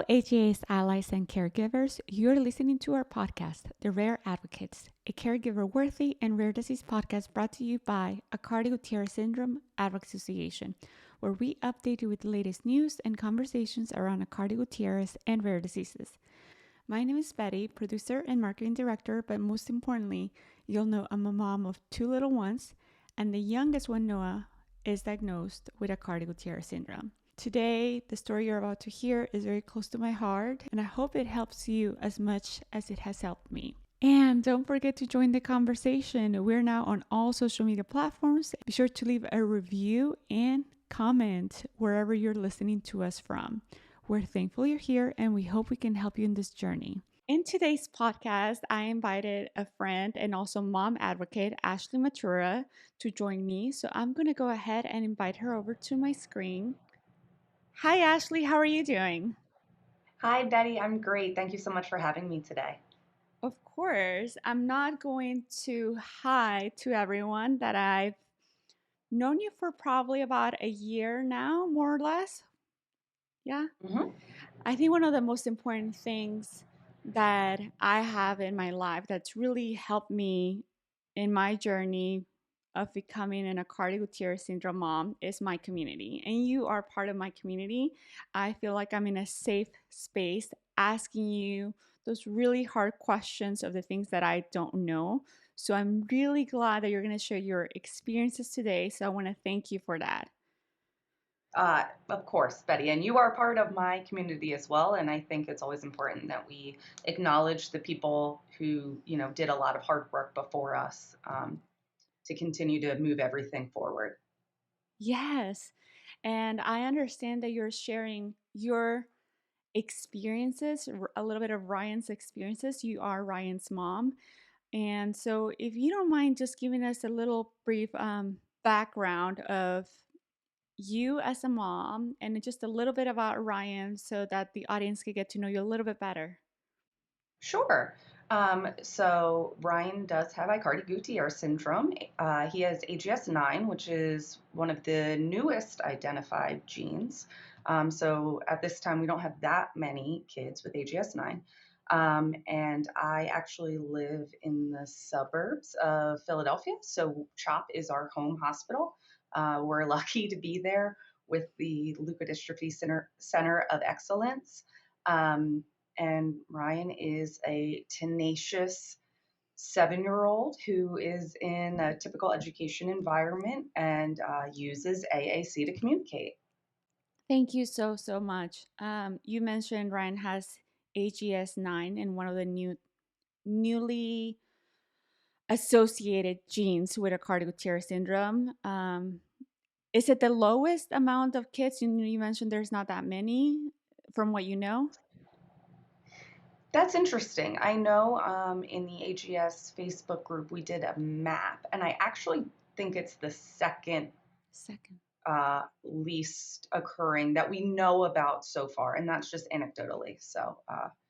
AGA's allies and caregivers. You're listening to our podcast, The Rare Advocates, a caregiver-worthy and rare disease podcast brought to you by Aicardi Goutieres Syndrome Advocacy Association, where we update you with the latest news and conversations around Aicardi Goutieres and rare diseases. My name is Betty, producer and marketing director, but most importantly, you'll know I'm a mom of two little ones, and the youngest one, Noah, is diagnosed with Aicardi Goutieres Syndrome. Today, the story you're about to hear is very close to my heart, and I hope it helps you as much as it has helped me. And don't forget to join the conversation. We're now on all social media platforms. Be sure to leave a review and comment wherever you're listening to us from. We're thankful you're here, and we hope we can help you in this journey. In today's podcast, I invited a friend and also mom advocate, Ashley Matura, to join me. So I'm going to go ahead and invite her over to my screen. Hi, Ashley. How are you doing? Hi, Betty. I'm great. Thank you so much for having me today. Of course, I'm not going to hide to everyone that I've known you for probably about a year now, more or less. Yeah. hmm I think one of the most important things that I have in my life that's really helped me in my journey of becoming an Aicardi Goutieres syndrome mom is my community. And you are part of my community. I feel like I'm in a safe space asking you those really hard questions of the things that I don't know. So I'm really glad that you're going to share your experiences today. So I want to thank you for that. Of course, Betty, and you are part of my community as well. And I think it's always important that we acknowledge the people who, did a lot of hard work before us to continue to move everything forward. Yes. And I understand that you're sharing your experiences, a little bit of Ryan's experiences. You are Ryan's mom. And so, if you don't mind just giving us a little brief background of you as a mom and just a little bit about Ryan so that the audience can get to know you a little bit better. Sure. So Ryan does have Aicardi Goutieres syndrome. He has AGS9, which is one of the newest identified genes. So at this time, we don't have that many kids with AGS9. And I actually live in the suburbs of Philadelphia. So CHOP is our home hospital. We're lucky to be there with the Leukodystrophy Center of Excellence. Um, and Ryan is a tenacious 7-year-old who is in a typical education environment and uses AAC to communicate. Thank you so much. You mentioned Ryan has AGS9 and one of the newly associated genes with Aicardi Goutieres syndrome. Is it the lowest amount of kids? You mentioned there's not that many from what you know. That's interesting. I know in the AGS Facebook group we did a map, and I actually think it's the second Second. least occurring that we know about so far, and that's just anecdotally. So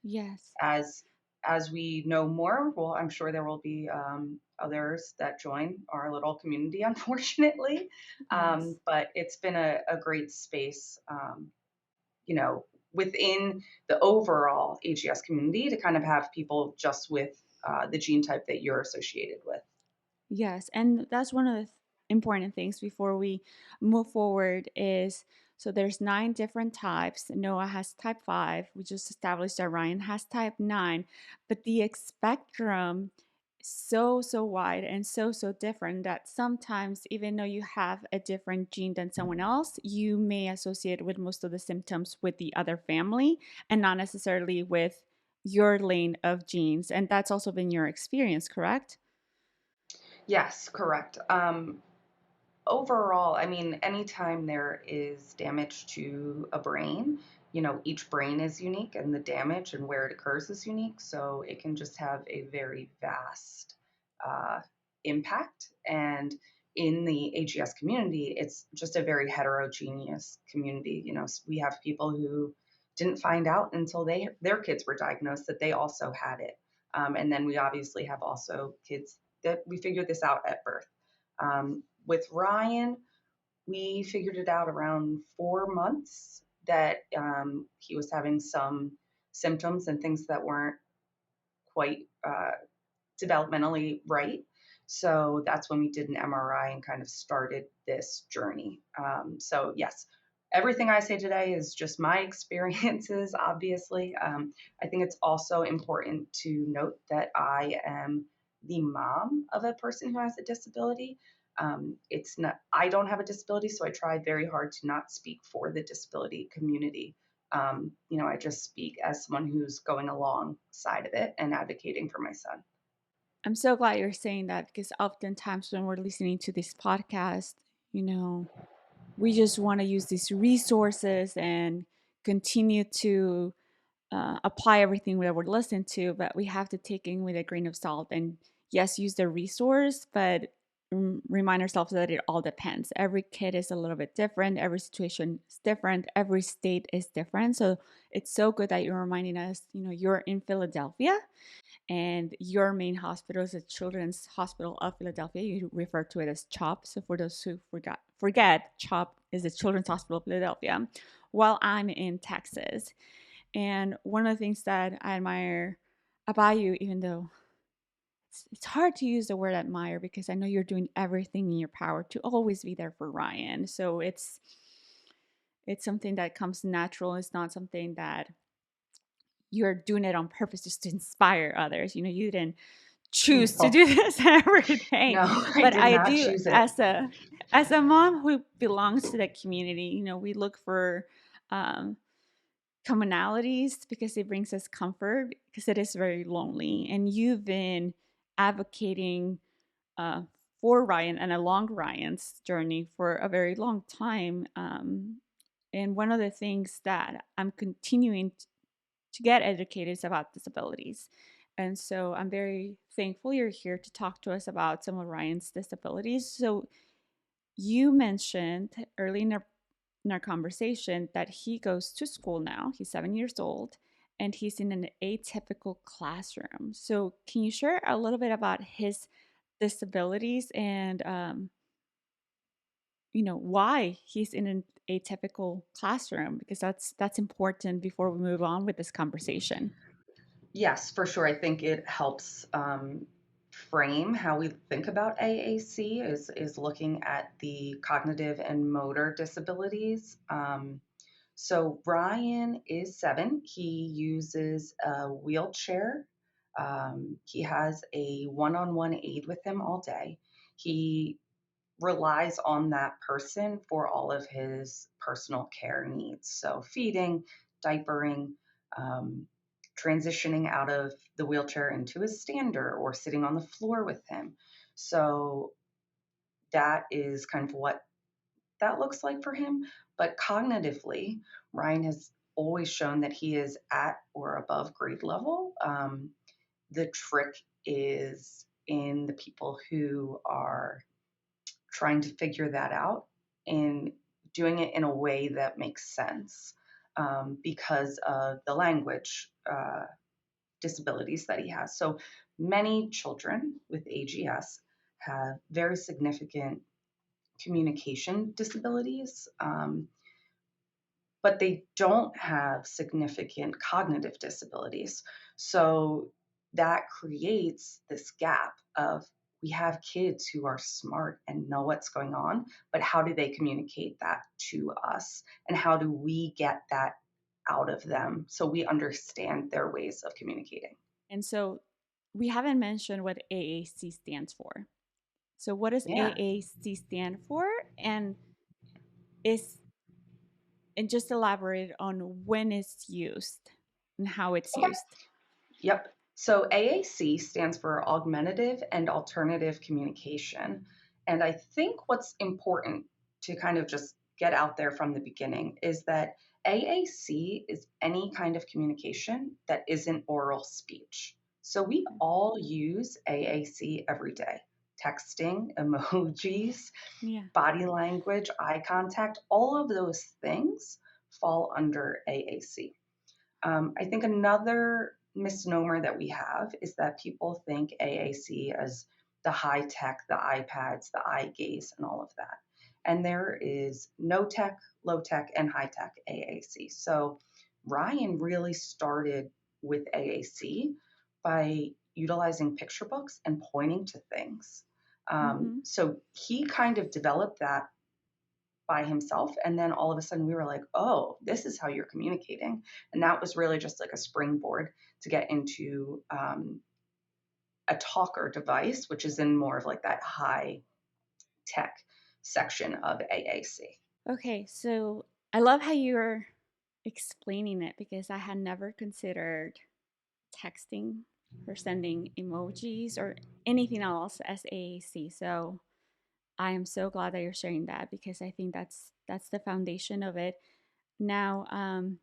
Yes. as as we know more, well, I'm sure there will be others that join our little community, unfortunately. Yes. But it's been a great space, you know, within the overall AGS community to kind of have people just with the gene type that you're associated with. Yes. And that's one of the important things before we move forward is so there's 9 different types. Noah has type 5. We just established that Ryan has type 9, but the spectrum so wide and so different that sometimes even though you have a different gene than someone else, you may associate with most of the symptoms with the other family and not necessarily with your lane of genes. And that's also been your experience, correct? Yes, correct. Overall, I mean, anytime there is damage to a brain, each brain is unique and the damage and where it occurs is unique. So it can just have a very vast uh, impact. And in the AGS community, it's just a very heterogeneous community. We have people who didn't find out until their kids were diagnosed that they also had it. And then we obviously have also kids that we figured this out at birth. With Ryan, we figured it out around 4 months that he was having some symptoms and things that weren't quite developmentally right. So that's when we did an MRI and kind of started this journey. So, yes, everything I say today is just my experiences, obviously. I think it's also important to note that I am the mom of a person who has a disability. It's not, I don't have a disability, so I try very hard to not speak for the disability community. I just speak as someone who's going alongside of it and advocating for my son. I'm so glad you're saying that because oftentimes when we're listening to this podcast, you know, we just want to use these resources and continue to apply everything that we're listening to, but we have to take in with a grain of salt and yes, use the resource, but remind ourselves that it all depends. Every kid is a little bit different. Every situation is different. Every state is different. So it's so good that you're reminding us, you're in Philadelphia and your main hospital is the Children's Hospital of Philadelphia. You refer to it as CHOP. So for those who forget, CHOP is the Children's Hospital of Philadelphia. While I'm in Texas, and one of the things that I admire about you, even though it's hard to use the word admire because I know you're doing everything in your power to always be there for Ryan. So it's something that comes natural. It's not something that you're doing it on purpose just to inspire others. You didn't choose to No, do this every day. no, I But did I not do choose it. as a mom who belongs to the community, we look for um, commonalities because it brings us comfort because it is very lonely. And you've been advocating uh, for Ryan and along Ryan's journey for a very long time. And one of the things that I'm continuing to get educated is about disabilities. And so I'm very thankful you're here to talk to us about some of Ryan's disabilities. So you mentioned early in our conversation that he goes to school now. He's 7 years old and he's in an atypical classroom. So can you share a little bit about his disabilities and why he's in an atypical classroom? Because that's important before we move on with this conversation. Yes, for sure. I think it helps frame how we think about AAC is looking at the cognitive and motor disabilities. So Ryan is 7. He uses a wheelchair. He has a one-on-one aide with him all day. He relies on that person for all of his personal care needs. So feeding, diapering, um, transitioning out of the wheelchair into a stander or sitting on the floor with him. So that is kind of what that looks like for him. But cognitively, Ryan has always shown that he is at or above grade level. The trick is in the people who are trying to figure that out and doing it in a way that makes sense because of the language disabilities that he has. So many children with AGS have very significant communication disabilities, but they don't have significant cognitive disabilities. So that creates this gap of we have kids who are smart and know what's going on, but how do they communicate that to us? And how do we get that out of them so we understand their ways of communicating? And so we haven't mentioned what AAC stands for. So what does Yeah. AAC stand for? Is and just elaborate on when it's used and how it's Okay. used. Yep. So AAC stands for Augmentative and Alternative Communication. And I think what's important to kind of just get out there from the beginning is that AAC is any kind of communication that isn't oral speech. So we all use AAC every day. Texting, emojis, Yeah. body language, eye contact, all of those things fall under AAC. I think another misnomer that we have is that people think AAC as the high tech, the iPads, the eye gaze, and all of that. and there is no tech, low tech, and high tech AAC. So Ryan really started with AAC by utilizing picture books and pointing to things. Mm-hmm. So he kind of developed that by himself. And then all of a sudden we were like, oh, this is how you're communicating. And that was really just like a springboard to get into a talker device, which is in more of like that high tech section of AAC. Okay, so I love how you're explaining it because I had never considered texting or sending emojis or anything else as AAC. So I am so glad that you're sharing that because I think that's the foundation of it. Now,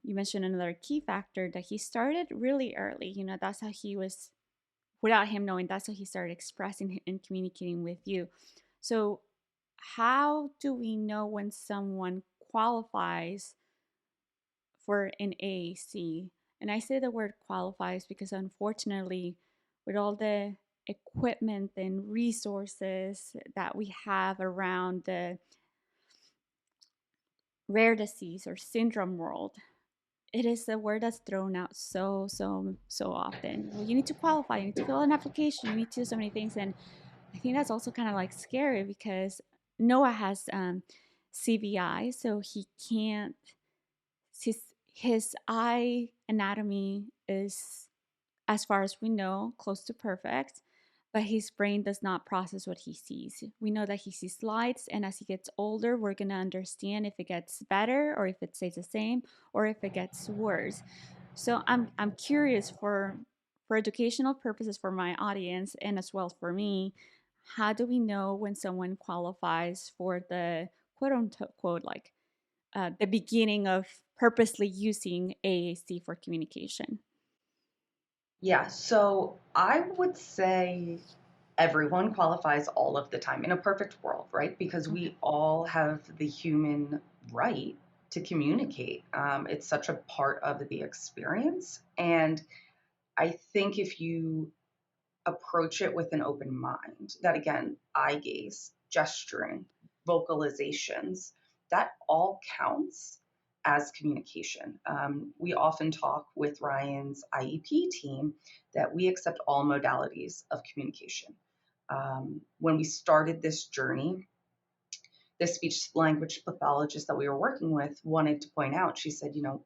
you mentioned another key factor that he started really early. You know, that's how he was, without him knowing, that's how he started expressing and communicating with you. So, how do we know when someone qualifies for an AAC? And I say the word qualifies because unfortunately, with all the equipment and resources that we have around the rare disease or syndrome world, it is a word that's thrown out so often. Well, you need to qualify, you need to fill out an application, you need to do so many things. And I think that's also kind of like scary because Noah has CVI, so he can't, his, his eye anatomy is, as far as we know, close to perfect, but his brain does not process what he sees. We know that he sees lights, and as he gets older, we're going to understand if it gets better or if it stays the same or if it gets worse. So I'm curious for educational purposes for my audience and as well for me, how do we know when someone qualifies for the quote unquote like the beginning of purposely using AAC for communication? Yeah, so I would say everyone qualifies all of the time in a perfect world, right? Because Okay. we all have the human right to communicate. It's such a part of the experience. And I think if you approach it with an open mind, that again, eye gaze, gesturing, vocalizations, that all counts as communication. We often talk with Ryan's IEP team that we accept all modalities of communication. When we started this journey, the speech language pathologist that we were working with wanted to point out, she said, you know,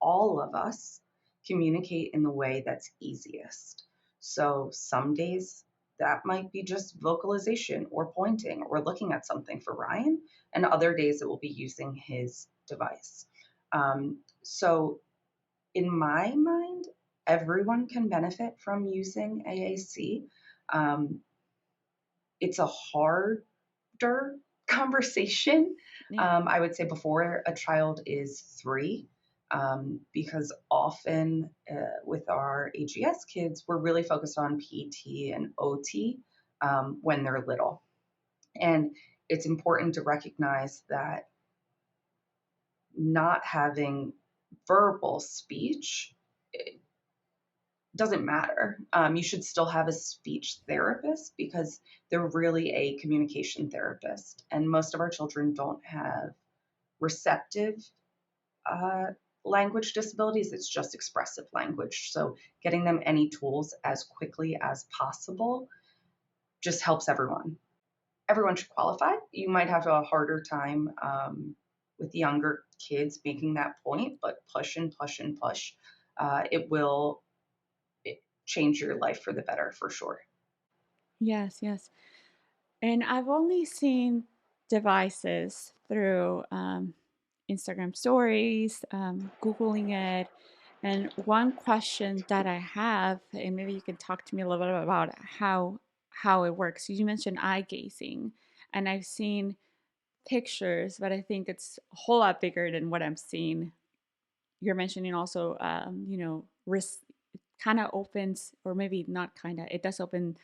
all of us communicate in the way that's easiest. So some days that might be just vocalization or pointing or looking at something for Ryan, and other days it will be using his device. So in my mind, everyone can benefit from using AAC. Um, it's a harder conversation, Yeah. I would say, before a child is 3, because often with our AGS kids, we're really focused on PT and OT when they're little. And it's important to recognize that not having verbal speech doesn't matter. You should still have a speech therapist because they're really a communication therapist. And most of our children don't have receptive uh, language disabilities, it's just expressive language. So getting them any tools as quickly as possible just helps everyone. Everyone should qualify. You might have a harder time with younger kids making that point, but push and push and push. It will change your life for the better for sure. Yes, yes. And I've only seen devices through Instagram stories, Googling it. And one question that I have, and maybe you can talk to me a little bit about how it works. You mentioned eye gazing, and I've seen pictures, but I think it's a whole lot bigger than what I'm seeing. You're mentioning also, kind of opens, or maybe not kind of, it does open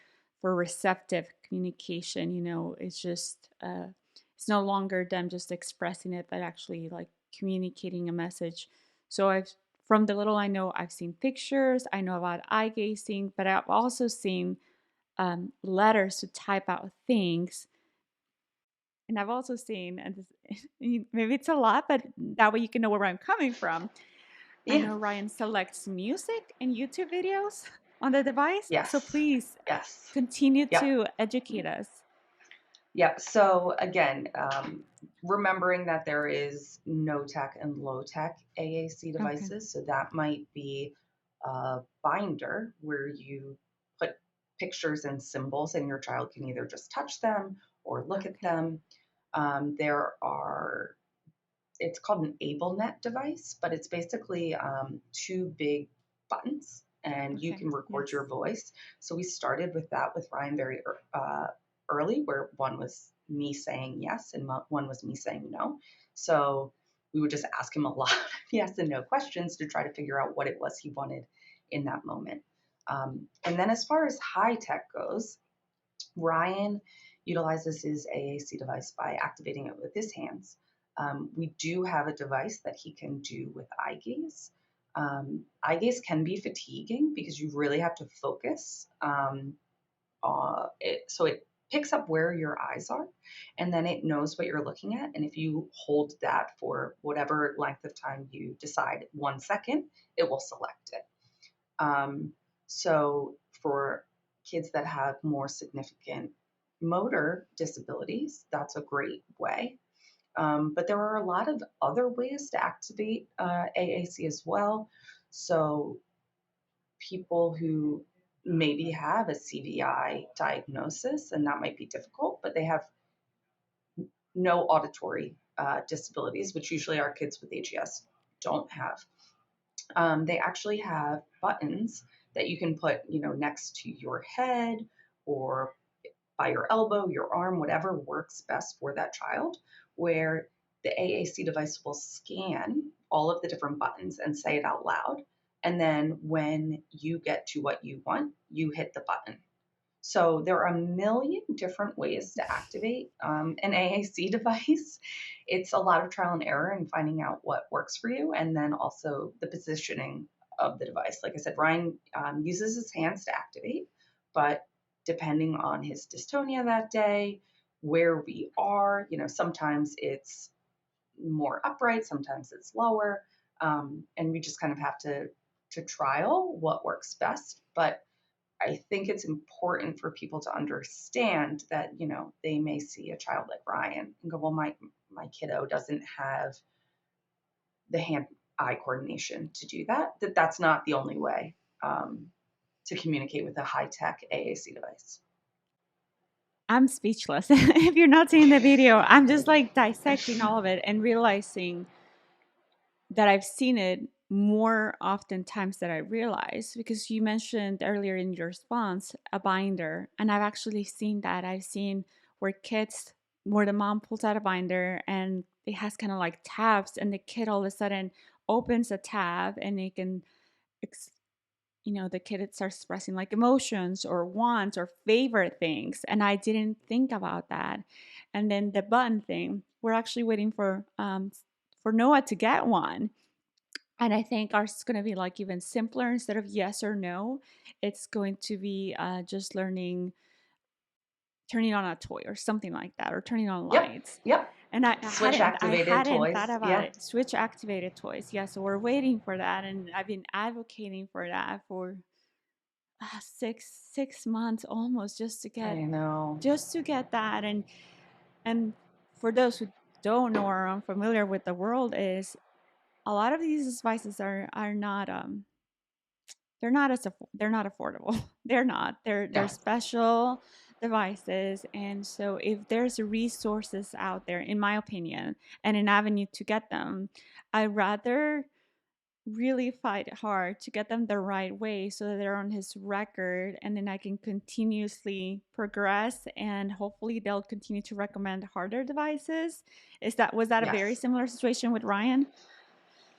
for receptive communication. You know, it's just, it's no longer them just expressing it, but actually like communicating a message. So from the little I know, I've seen pictures, I know about eye gazing, but I've also seen letters to type out things and I've also seen, and this, maybe it's a lot, but that way you can know where I'm coming from. I Yeah. know Ryan selects music and YouTube videos on the device. So Yes. please Yes. continue Yep. to educate us. Yep. So again, remembering that there is no tech and low tech AAC Okay. devices. So that might be a binder where you put pictures and symbols, and your child can either just touch them or look at Okay. them. There are It's called an AbleNet device, but it's basically two big buttons, and you Okay. can record your Yes. voice. So we started with that with Ryan very early, where one was me saying yes and one was me saying no. So we would just ask him a lot of yes and no questions to try to figure out what it was he wanted in that moment. And then as far as high tech goes, Ryan utilizes his AAC device by activating it with his hands. We do have a device that he can do with eye gaze. Eye gaze can be fatiguing because you really have to focus. So it picks up where your eyes are, and then it knows what you're looking at. And if you hold that for whatever length of time you decide, 1 second, it will select it. Um, so for kids that have more significant motor disabilities, that's a great way. But there are a lot of other ways to activate AAC as well. So people who maybe have a CVI diagnosis, and that might be difficult, but they have no auditory disabilities, which usually our kids with AGS don't have. They actually have buttons that you can put, next to your head or by your elbow, your arm, whatever works best for that child, where the AAC device will scan all of the different buttons and say it out loud. And then when you get to what you want, you hit the button. So there are a million different ways to activate an AAC device. It's a lot of trial and error and finding out what works for you, and then also the positioning of the device. Like I said, Ryan uses his hands to activate, but depending on his dystonia that day, where we are, sometimes it's more upright, sometimes it's lower, and we just kind of have to trial what works best. But I think it's important for people to understand that, they may see a child like Ryan and go, well, my kiddo doesn't have the hand-eye coordination to do that. That's not the only way to communicate with a high-tech AAC device. I'm speechless. If you're not seeing the video, I'm just like dissecting all of it and realizing that I've seen it more often times than I realize, because you mentioned earlier in your response a binder, and I've actually seen that. I've seen where the mom pulls out a binder and it has kind of like tabs, and the kid all of a sudden opens a tab and it can the kid it starts expressing like emotions or wants or favorite things, and I didn't think about that. And then the button thing, we're actually waiting for Noah to get one, and I think ours is going to be like even simpler. Instead of yes or no, it's going to be just learning turning on a toy or something like that, or turning on Yep, lights. yep. And I Switch hadn't I activated hadn't thought toys. about Yeah, it. Switch activated toys. Yeah, so we're waiting for that, and I've been advocating for that for 6 months almost, I know. just to get that. And for those who don't know or are unfamiliar with the world, is a lot of these devices are not they're not affordable. They're not. They're No. special devices, and so if there's resources out there, in my opinion, and an avenue to get them, I'd rather really fight hard to get them the right way so that they're on his record, and then I can continuously progress, and hopefully they'll continue to recommend harder devices. Was that a very Yes. similar situation with Ryan?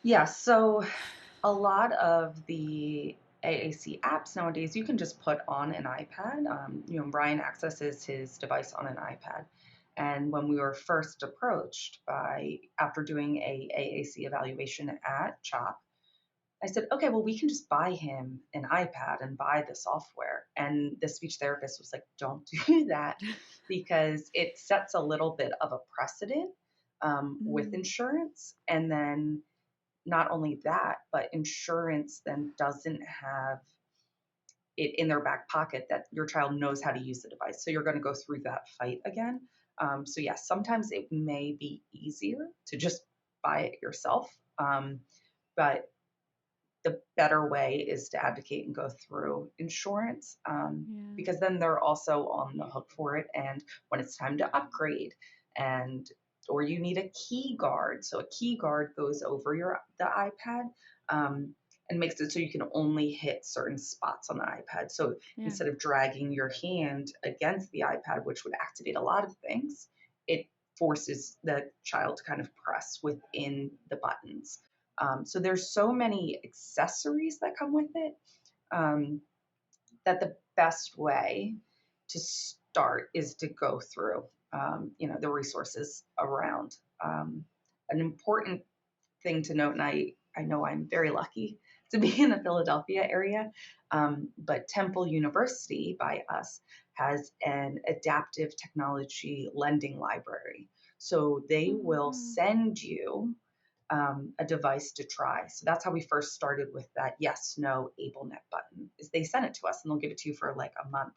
Yes. So a lot of the AAC apps nowadays you can just put on an iPad. Ryan accesses his device on an iPad. And when we were first approached after doing a AAC evaluation at CHOP, I said, okay, well, we can just buy him an iPad and buy the software. And the speech therapist was like, don't do that because it sets a little bit of a precedent with Mm, insurance. And then not only that, but insurance then doesn't have it in their back pocket that your child knows how to use the device. So you're going to go through that fight again. So, yes, sometimes it may be easier to just buy it yourself. But the better way is to advocate and go through insurance yeah. because then they're also on the hook for it. And when it's time to upgrade, and or you need a key guard, so a key guard goes over the iPad um, and makes it so you can only hit certain spots on the iPad. So Yeah. instead of dragging your hand against the iPad, which would activate a lot of things, it forces the child to kind of press within the buttons. So there's so many accessories that come with it um, that the best way to start is to go through, the resources around. An important thing to note, and I know I'm very lucky to be in the Philadelphia area, but Temple University by us has an adaptive technology lending library. So they Oh, will wow. send you a device to try. So that's how we first started with that yes, no, AbleNet button. Is they send it to us and they'll give it to you for like a month,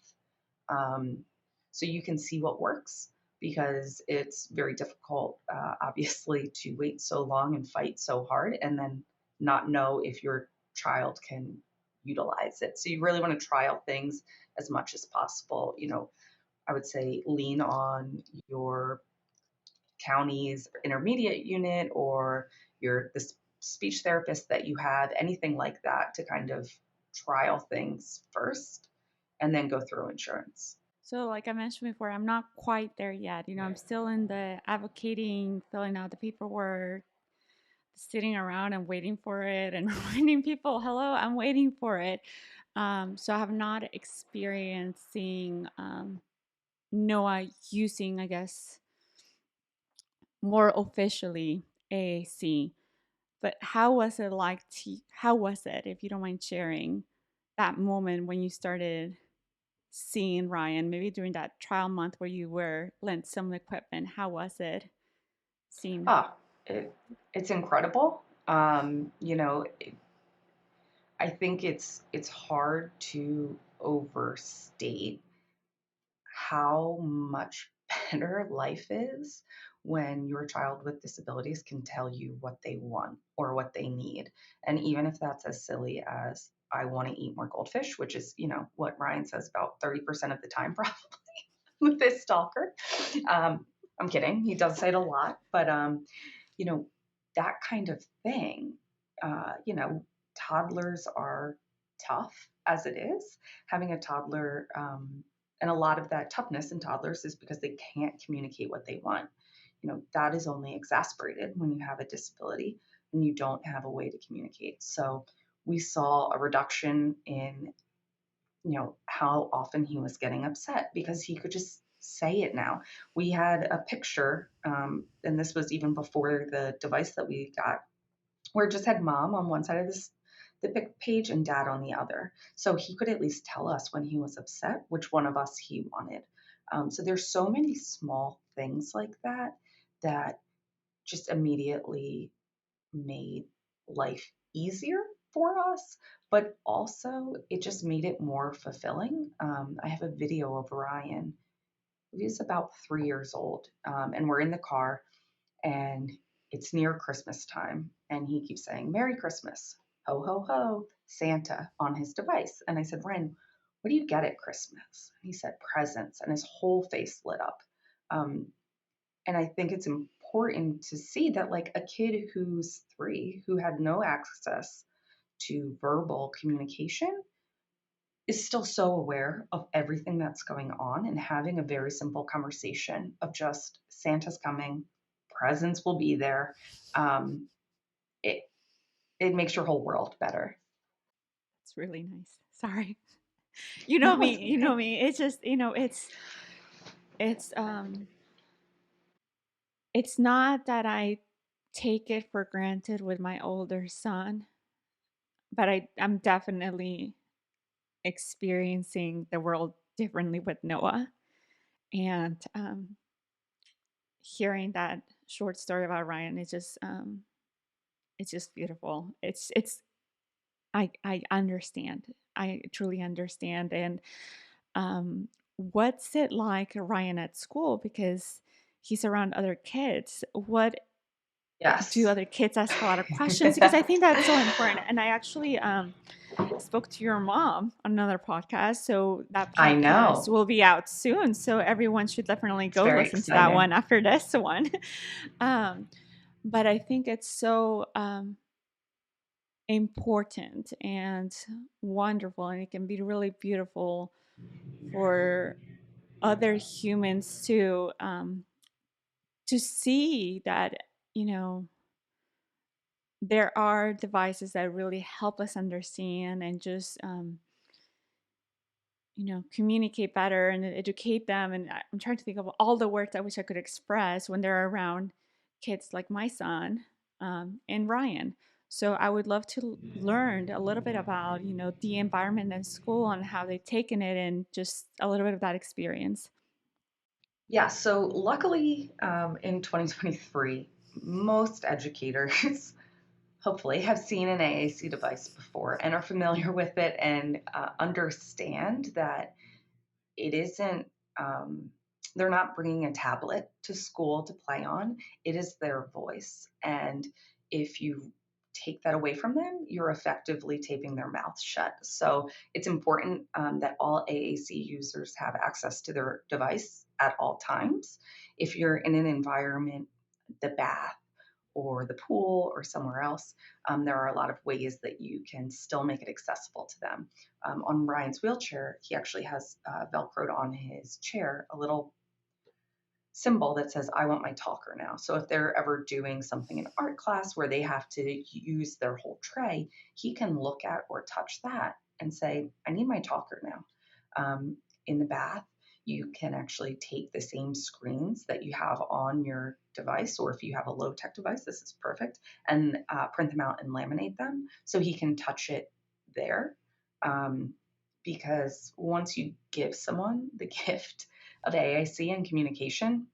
um, so you can see what works because it's very difficult, obviously, to wait so long and fight so hard and then not know if your child can utilize it. So you really want to trial things as much as possible. I would say lean on your county's intermediate unit or the speech therapist that you have, anything like that, to kind of trial things first and then go through insurance. So, like I mentioned before, I'm not quite there yet. I'm still in the advocating, filling out the paperwork, sitting around and waiting for it and reminding people, hello, I'm waiting for it. So, I have not experienced seeing Noah using, I guess, more officially AAC. But how was it, if you don't mind sharing, that moment when you started seeing Ryan, maybe during that trial month where you were lent some equipment? How was it seeing? Ah, it, it's incredible. I think it's hard to overstate how much better life is when your child with disabilities can tell you what they want or what they need. And even if that's as silly as, I want to eat more goldfish, which is, what Ryan says about 30% of the time, probably with this stalker. Um, I'm kidding. He does say it a lot, but you know, that kind of thing. Toddlers are tough as it is. Having a toddler, and a lot of that toughness in toddlers is because they can't communicate what they want. That is only exacerbated when you have a disability and you don't have a way to communicate. So we saw a reduction in how often he was getting upset because he could just say it now. We had a picture, and this was even before the device that we got, where it just had mom on one side of the page and dad on the other. So he could at least tell us when he was upset which one of us he wanted. So there's so many small things like that that just immediately made life easier for us, but also it just made it more fulfilling. I have a video of Ryan. He's about 3 years old, and we're in the car, and it's near Christmas time, and he keeps saying, Merry Christmas, ho, ho, ho, Santa on his device. And I said, Ryan, what do you get at Christmas? And he said, presents, and his whole face lit up. Um, and I think it's important to see that, like, a kid who's 3, who had no access to verbal communication, is still so aware of everything that's going on, and having a very simple conversation of just Santa's coming, presents will be there. Um, it, it makes your whole world better. It's really nice. Sorry. No, it's You know okay. me. It's just, it's it's not that I take it for granted with my older son, but I'm definitely experiencing the world differently with Noah. And hearing that short story about Ryan is just it's just beautiful. It's I understand. I truly understand. And um, what's it like, Ryan, at school? Because he's around other kids. What do Yes. other kids ask a lot of questions? Because I think that's so important. And I actually spoke to your mom on another podcast. So that I podcast know. will be out soon. So everyone should definitely It's go very listen to that one exciting. after this one. um, but I think it's so important and wonderful, and it can be really beautiful for other humans to see that, you know, there are devices that really help us understand and just communicate better and educate them. And I'm trying to think of all the words I wish I could express when they're around kids like my son and Ryan. So I would love to learn a little bit about, the environment in school and how they've taken it and just a little bit of that experience. Yeah, so luckily in 2023, most educators hopefully have seen an AAC device before and are familiar with it and understand that it isn't, um, they're not bringing a tablet to school to play on. It is their voice. And if you take that away from them, you're effectively taping their mouth shut. So it's important that all AAC users have access to their device at all times. If you're in an environment, the bath, or the pool or somewhere else, there are a lot of ways that you can still make it accessible to them. On Ryan's wheelchair, he actually has Velcroed on his chair a little symbol that says, I want my talker now. So if they're ever doing something in art class where they have to use their whole tray, he can look at or touch that and say, I need my talker now. In the bath, you can actually take the same screens that you have on your device, or if you have a low tech device, this is perfect, and print them out and laminate them so he can touch it there. Um, because once you give someone the gift of AAC and communication,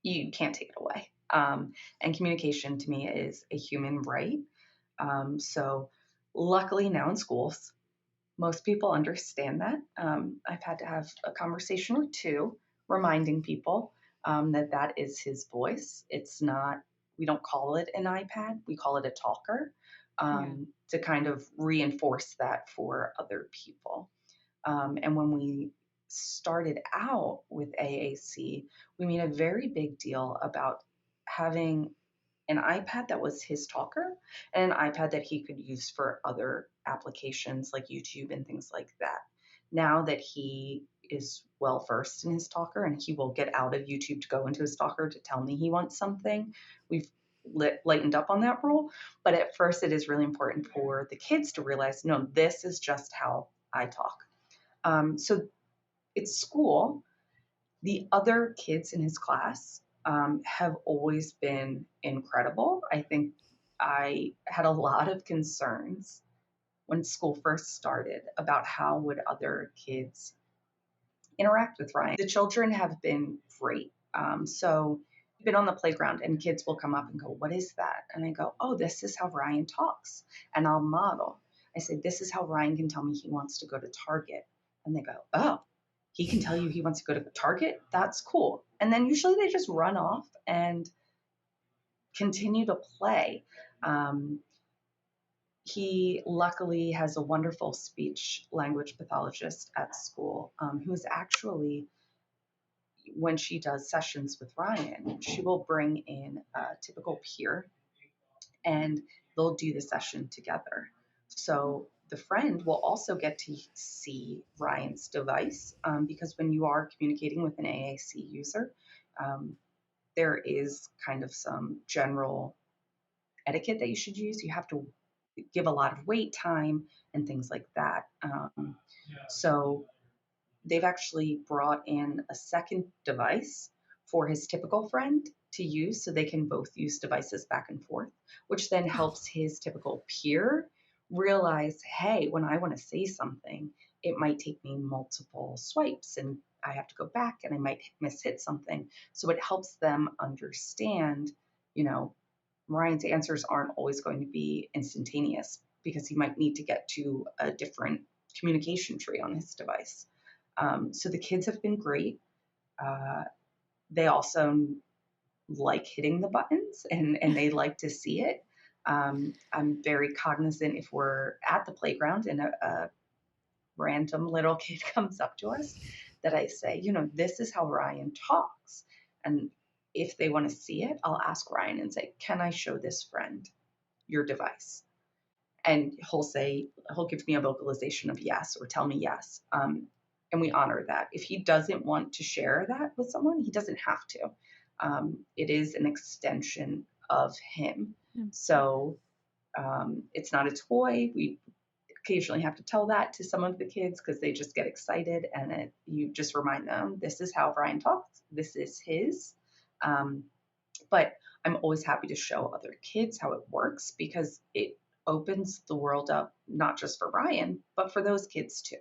you can't take it away. And communication to me is a human right. So, luckily, now in schools, most people understand that. I've had to have a conversation or two reminding people that that is his voice. It's not, we don't call it an iPad, we call it a talker, Yeah. to kind of reinforce that for other people. And when we started out with AAC, we made a very big deal about having an iPad that was his talker and an iPad that he could use for other applications like YouTube and things like that. Now that he is well versed in his talker and he will get out of YouTube to go into his talker to tell me he wants something, we've lightened up on that rule. But at first, it is really important for the kids to realize no, this is just how I talk. So at school, the other kids in his class have always been incredible. I think I had a lot of concerns when school first started about how would other kids interact with Ryan. The children have been great. So I've been on the playground and kids will come up and go, what is that? And I go, oh, this is how Ryan talks. And I'll model. I say, this is how Ryan can tell me he wants to go to Target. And they go, oh, he can tell you he wants to go to Target? That's cool. And then usually they just run off and continue to play. Um, he luckily has a wonderful speech language pathologist at school who is actually, when she does sessions with Ryan, she will bring in a typical peer and they'll do the session together. So the friend will also get to see Ryan's device because when you are communicating with an AAC user, um, there is kind of some general etiquette that you should use. You have to give a lot of wait time and things like that. So they've actually brought in a second device for his typical friend to use so they can both use devices back and forth, which then helps his typical peer realize, hey, when I want to say something, it might take me multiple swipes and I have to go back and I might mishit something. So it helps them understand, you know, Ryan's answers aren't always going to be instantaneous because he might need to get to a different communication tree on his device. So the kids have been great. Uh, they also like hitting the buttons and they like to see it. I'm very cognizant if we're at the playground and a random little kid comes up to us that I say, this is how Ryan talks. And if they want to see it, I'll ask Ryan and say, can I show this friend your device? And he'll give me a vocalization of yes or tell me yes. And we honor that. If he doesn't want to share that with someone, he doesn't have to. It is an extension of him. So it's not a toy. We occasionally have to tell that to some of the kids because they just get excited, and you just remind them, this is how Ryan talks. This is his. But I'm always happy to show other kids how it works because it opens the world up, not just for Ryan, but for those kids too.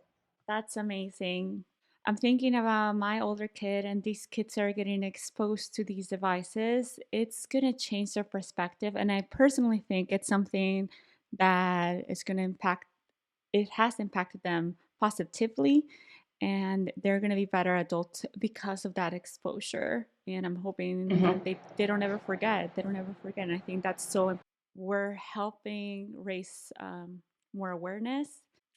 That's amazing. I'm thinking about my older kid, and these kids are getting exposed to these devices. It's going to change their perspective. And I personally think it's something that is going to it has impacted them positively. And they're going to be better adults because of that exposure. And I'm hoping that Mm-hmm. they don't ever forget. They don't ever forget. And I think that's so important. We're helping raise more awareness,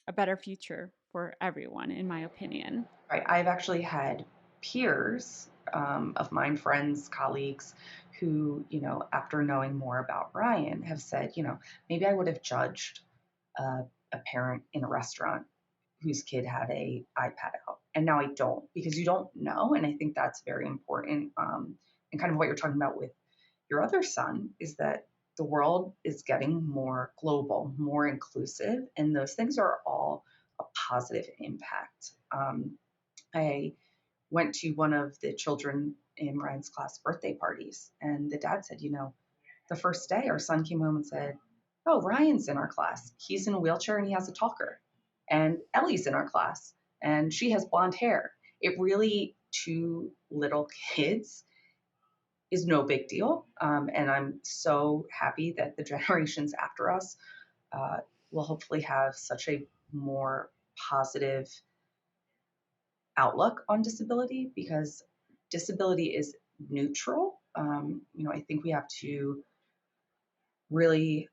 a better future for everyone, in my opinion. Right. I've actually had peers of mine, friends, colleagues, who, after knowing more about Ryan, have said, maybe I would have judged a parent in a restaurant whose kid had a iPad out, and now I don't because you don't know, and I think that's very important. And kind of what you're talking about with your other son is that the world is getting more global, more inclusive, and those things are all a positive impact. I went to one of the children in Ryan's class birthday parties, and the dad said, the first day our son came home and said, oh, Ryan's in our class. He's in a wheelchair and he has a talker. And Ellie's in our class and she has blonde hair. It really, two little kids is no big deal. And I'm so happy that the generations after us uh, will hopefully have such a more positive outlook on disability because disability is neutral. I think we have to really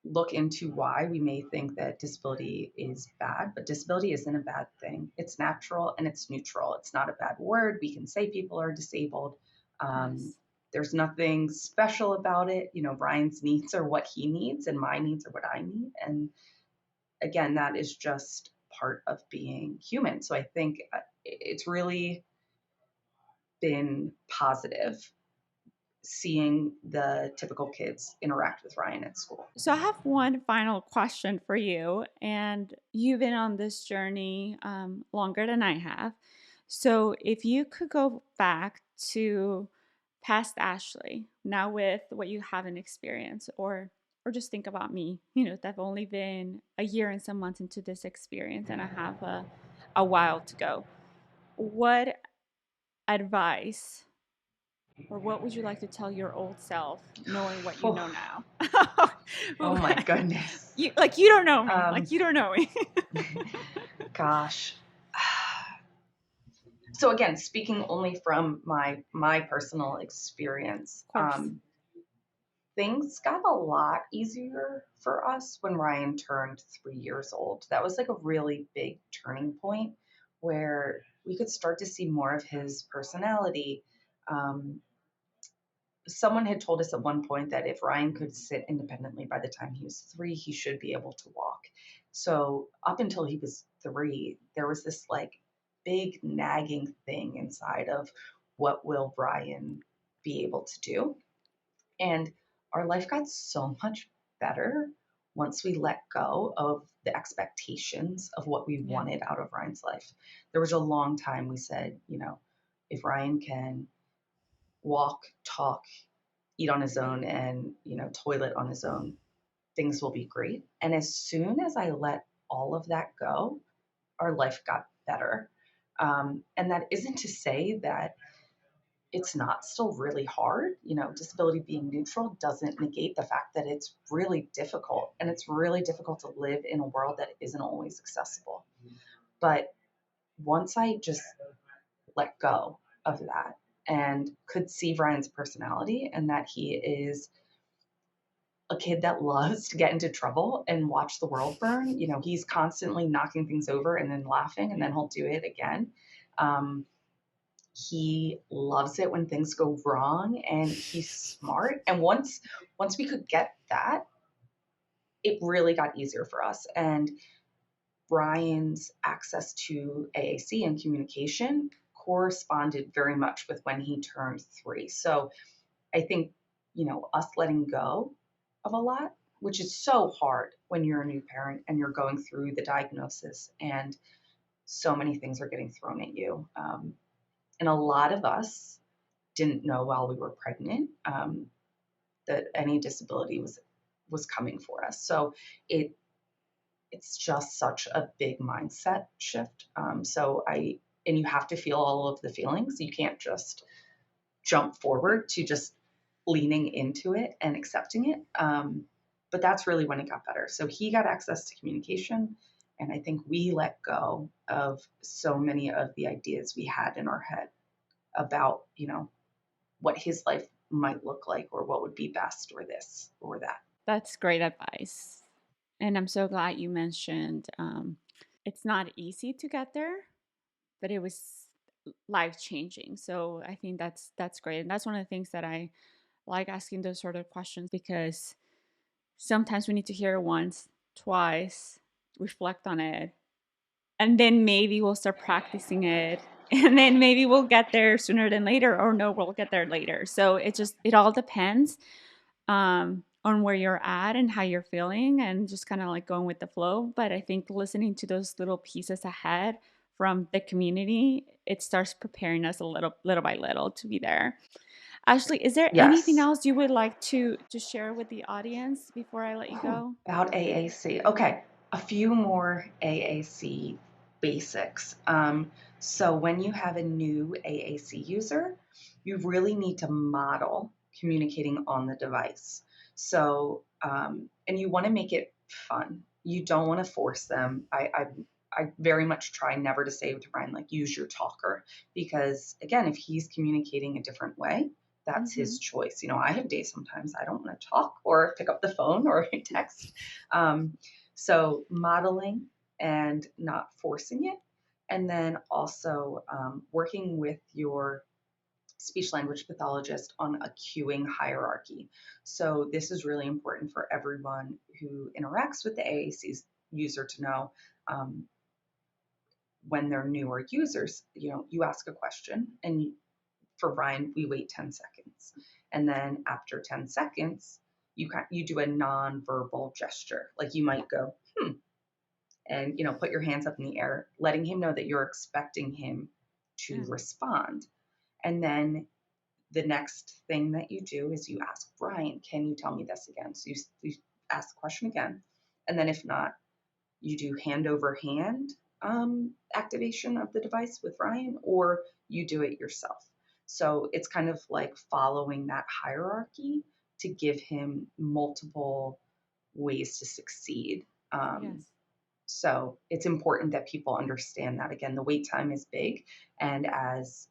look into why we may think that disability is bad, but disability isn't a bad thing. It's natural and it's neutral. It's not a bad word. We can say people are disabled. Um, Yes. there's nothing special about it. Brian's needs are what he needs, and my needs are what I need. And again, that is just part of being human. So I think it's really been positive seeing the typical kids interact with Ryan at school. So I have one final question for you, and you've been on this journey longer than I have. So if you could go back to past Ashley, now with what you haven't experienced, or just think about me, I've only been a year and some months into this experience, and I have a while to go. What advice or what would you like to tell your old self, knowing what you know now? Oh my goodness. You don't know me. Um, Like you don't know me. Gosh. So again, speaking only from my personal experience, Of course. things got a lot easier for us when Ryan turned 3 years old. That was like a really big turning point where we could start to see more of his personality. Um, Someone had told us at one point that if Ryan could sit independently by the time he was 3, he should be able to walk. So up until he was 3, there was this like big nagging thing inside of what will Ryan be able to do? And our life got so much better once we let go of the expectations of what we Yeah. wanted out of Ryan's life. There was a long time we said, if Ryan can walk, talk, eat on his own, and toilet on his own, things will be great. And as soon as I let all of that go, our life got better. And that isn't to say that it's not still really hard. You know, disability being neutral doesn't negate the fact that it's really difficult, and it's really difficult to live in a world that isn't always accessible. But once I just let go of that and could see Ryan's personality and that he is a kid that loves to get into trouble and watch the world burn. You know, he's constantly knocking things over and then laughing, and then he'll do it again. Um, he loves it when things go wrong, and he's smart. And once we could get that, it really got easier for us. And Brian's access to AAC and communication corresponded very much with when he turned 3. So I think, you know, us letting go of a lot, which is so hard when you're a new parent and you're going through the diagnosis and so many things are getting thrown at you. And a lot of us didn't know while we were pregnant that any disability was coming for us. So it it's just such a big mindset shift. And you have to feel all of the feelings. You can't just jump forward to just leaning into it and accepting it. But that's really when it got better. So he got access to communication, and I think we let go of so many of the ideas we had in our head about, you know, what his life might look like or what would be best or this or that. That's great advice. And I'm so glad you mentioned it's not easy to get there, but it was life changing. So I think that's great. And that's one of the things that I like asking those sort of questions, because sometimes we need to hear it once, twice, reflect on it, and then maybe we'll start practicing it. And then maybe we'll get there sooner than later, or no, we'll get there later. So it all depends on where you're at and how you're feeling, and just kind of like going with the flow. But I think listening to those little pieces ahead from the community, it starts preparing us a little by little to be there. Ashley, is there anything Yes. else you would like to share with the audience before I let you go? About AAC. Okay, a few more AAC basics. So when you have a new AAC user, you really need to model communicating on the device. So, and you want to make it fun. You don't want to force them. I very much try never to say to Ryan, like, use your talker, because again, if he's communicating a different way, that's Mm-hmm. his choice. You know, I have days sometimes I don't want to talk or pick up the phone or text. Um, so modeling and not forcing it. And then also working with your speech language pathologist on a cueing hierarchy. So this is really important for everyone who interacts with the AAC's user to know. When they're newer users, you know, you ask a question, and for Ryan, we wait 10 seconds. And then after 10 seconds, you do a non-verbal gesture. Like you might go, and, you know, put your hands up in the air, letting him know that you're expecting him to Yeah. respond. And then the next thing that you do is you ask Brian, can you tell me this again? So you ask the question again. And then if not, you do hand over hand activation of the device with Ryan, or you do it yourself. So it's kind of like following that hierarchy to give him multiple ways to succeed. Um, Yes. so it's important that people understand that. Again, the wait time is big, and as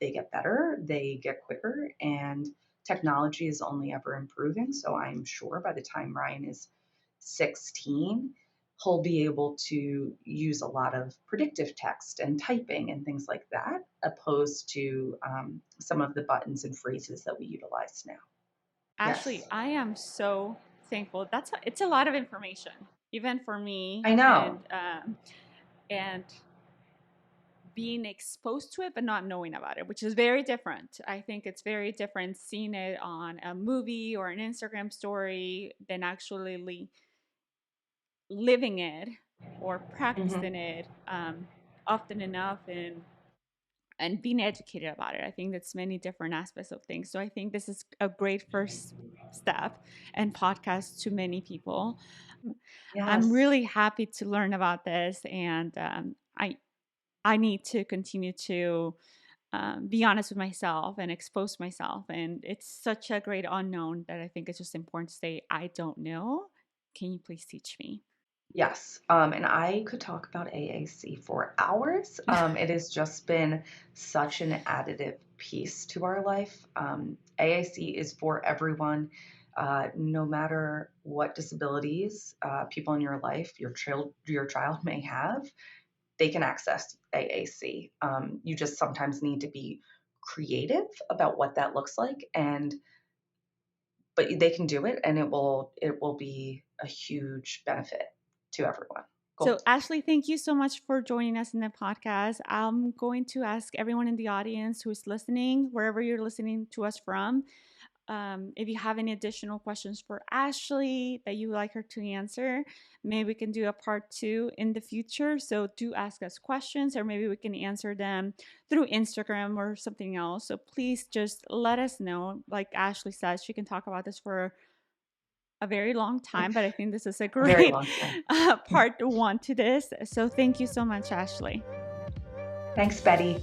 they get better, they get quicker, and technology is only ever improving. So I'm sure by the time Ryan is 16, he'll be able to use a lot of predictive text and typing and things like that, opposed to some of the buttons and phrases that we utilize now. Ashley, Yes, I am so thankful. It's a lot of information, even for me, I know. and being exposed to it but not knowing about it, which is very different. I think it's very different seeing it on a movie or an Instagram story than actually living it or Hmm. practicing it often enough. And and being educated about it. I think that's many different aspects of things. So I think this is a great first step and podcast to many people. I'm Yes. really happy to learn about this, and I need to continue to be honest with myself and expose myself. And it's such a great unknown that I think it's just important to say, I don't know. Can you please teach me? Yes, and I could talk about AAC for hours. It has just been such an additive piece to our life. AAC is for everyone, no matter what disabilities people in your life, your child may have. They can access AAC. You just sometimes need to be creative about what that looks like, and but they can do it, and it will be a huge benefit to everyone. So, Cool. Ashley, thank you so much for joining us in the podcast. I'm going to ask everyone in the audience who is listening, wherever you're listening to us from, if you have any additional questions for Ashley that you would like her to answer, maybe we can do a part 2 in the future. So do ask us questions, or maybe we can answer them through Instagram or something else. So please just let us know. Like Ashley says, she can talk about this for a very long time, but I think this is a A very great long time. part 1 to this. So thank you so much, Ashley. Thanks, Betty.